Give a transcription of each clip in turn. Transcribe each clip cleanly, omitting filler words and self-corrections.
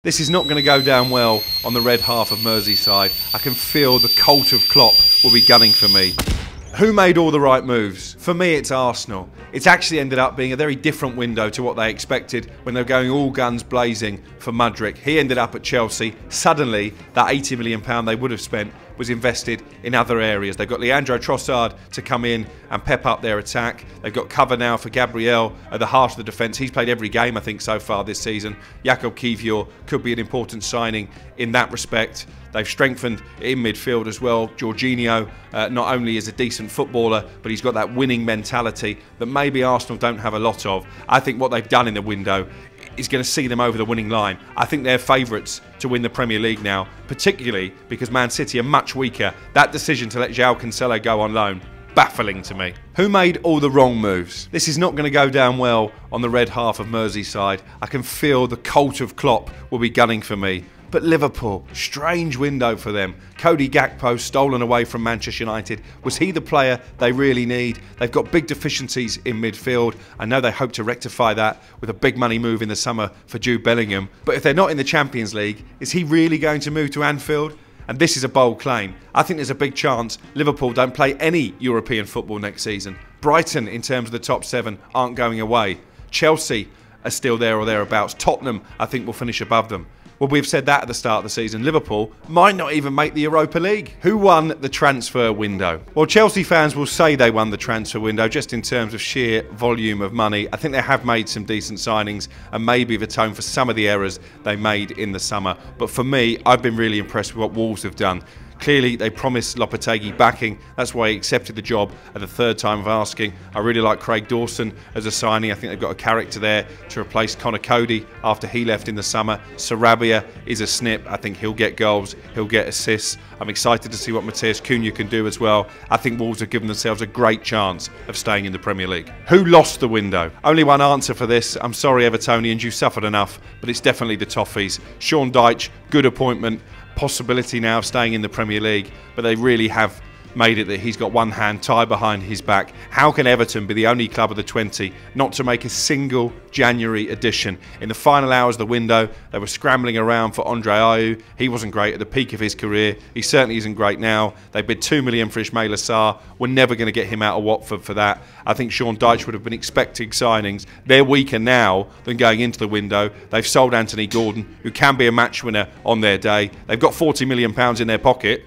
This is not going to go down well on the red half of Merseyside. I can feel the cult of Klopp will be gunning for me. Who made all the right moves? For me, it's Arsenal. It's actually ended up being a very different window to what they expected when they were going all guns blazing for Mudryk. He ended up at Chelsea. Suddenly, that £80 million they would have spent was invested in other areas. They've got Leandro Trossard to come in and pep up their attack. They've got cover now for Gabriel at the heart of the defence. He's played every game, I think, so far this season. Jakub Kiwior could be an important signing in that respect. They've strengthened in midfield as well. Jorginho not only is a decent footballer, but he's got that winning mentality that maybe Arsenal don't have a lot of. I think what they've done in the window is going to see them over the winning line. I think they're favourites to win the Premier League now, particularly because Man City are much weaker. That decision to let João Cancelo go on loan, baffling to me. Who made all the wrong moves? This is not going to go down well on the red half of Merseyside. I can feel the cult of Klopp will be gunning for me. But Liverpool, strange window for them. Cody Gakpo stolen away from Manchester United. Was he the player they really need? They've got big deficiencies in midfield. I know they hope to rectify that with a big money move in the summer for Jude Bellingham. But if they're not in the Champions League, is he really going to move to Anfield? And this is a bold claim. I think there's a big chance Liverpool don't play any European football next season. Brighton, in terms of the top 7, aren't going away. Chelsea are still there or thereabouts. Tottenham, I think, will finish above them. Well, we've said that at the start of the season. Liverpool might not even make the Europa League. Who won the transfer window? Well, Chelsea fans will say they won the transfer window just in terms of sheer volume of money. I think they have made some decent signings and maybe have atoned for some of the errors they made in the summer. But for me, I've been really impressed with what Wolves have done. Clearly, they promised Lopetegui backing. That's why he accepted the job at the third time of asking. I really like Craig Dawson as a signing. I think they've got a character there to replace Connor Cody after he left in the summer. Sarabia is a snip. I think he'll get goals. He'll get assists. I'm excited to see what Matheus Cunha can do as well. I think Wolves have given themselves a great chance of staying in the Premier League. Who lost the window? Only one answer for this. I'm sorry, Evertonians, you suffered enough, but it's definitely the Toffees. Sean Dyche, good appointment. Possibility now of staying in the Premier League, but they really have made it that he's got one hand tied behind his back. How can Everton be the only club of the 20 not to make a single January addition? In the final hours of the window, they were scrambling around for Andre Ayew. He wasn't great at the peak of his career. He certainly isn't great now. They bid $2 million for Ismaila Sarr. We're never going to get him out of Watford for that. I think Sean Dyche would have been expecting signings. They're weaker now than going into the window. They've sold Anthony Gordon, who can be a match winner on their day. They've got £40 million in their pocket.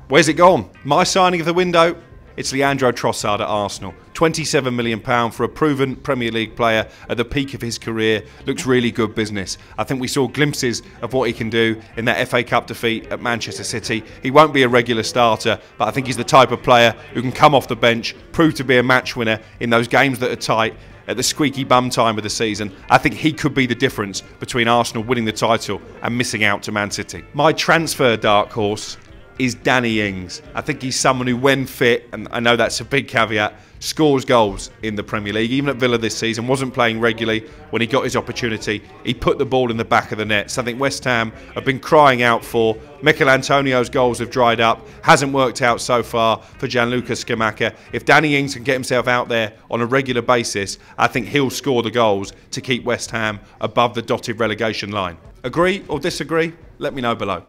Where's it gone? My signing of the window? It's Leandro Trossard at Arsenal. £27 million for a proven Premier League player at the peak of his career. Looks really good business. I think we saw glimpses of what he can do in that FA Cup defeat at Manchester City. He won't be a regular starter, but I think he's the type of player who can come off the bench, prove to be a match winner in those games that are tight, at the squeaky bum time of the season. I think he could be the difference between Arsenal winning the title and missing out to Man City. My transfer dark horse is Danny Ings. I think he's someone who, when fit, and I know that's a big caveat, scores goals in the Premier League. Even at Villa this season, wasn't playing regularly. When he got his opportunity, he put the ball in the back of the net. Something West Ham have been crying out for. Mikel Antonio's goals have dried up. Hasn't worked out so far for Gianluca Scamacca. If Danny Ings can get himself out there on a regular basis, I think he'll score the goals to keep West Ham above the dotted relegation line. Agree or disagree? Let me know below.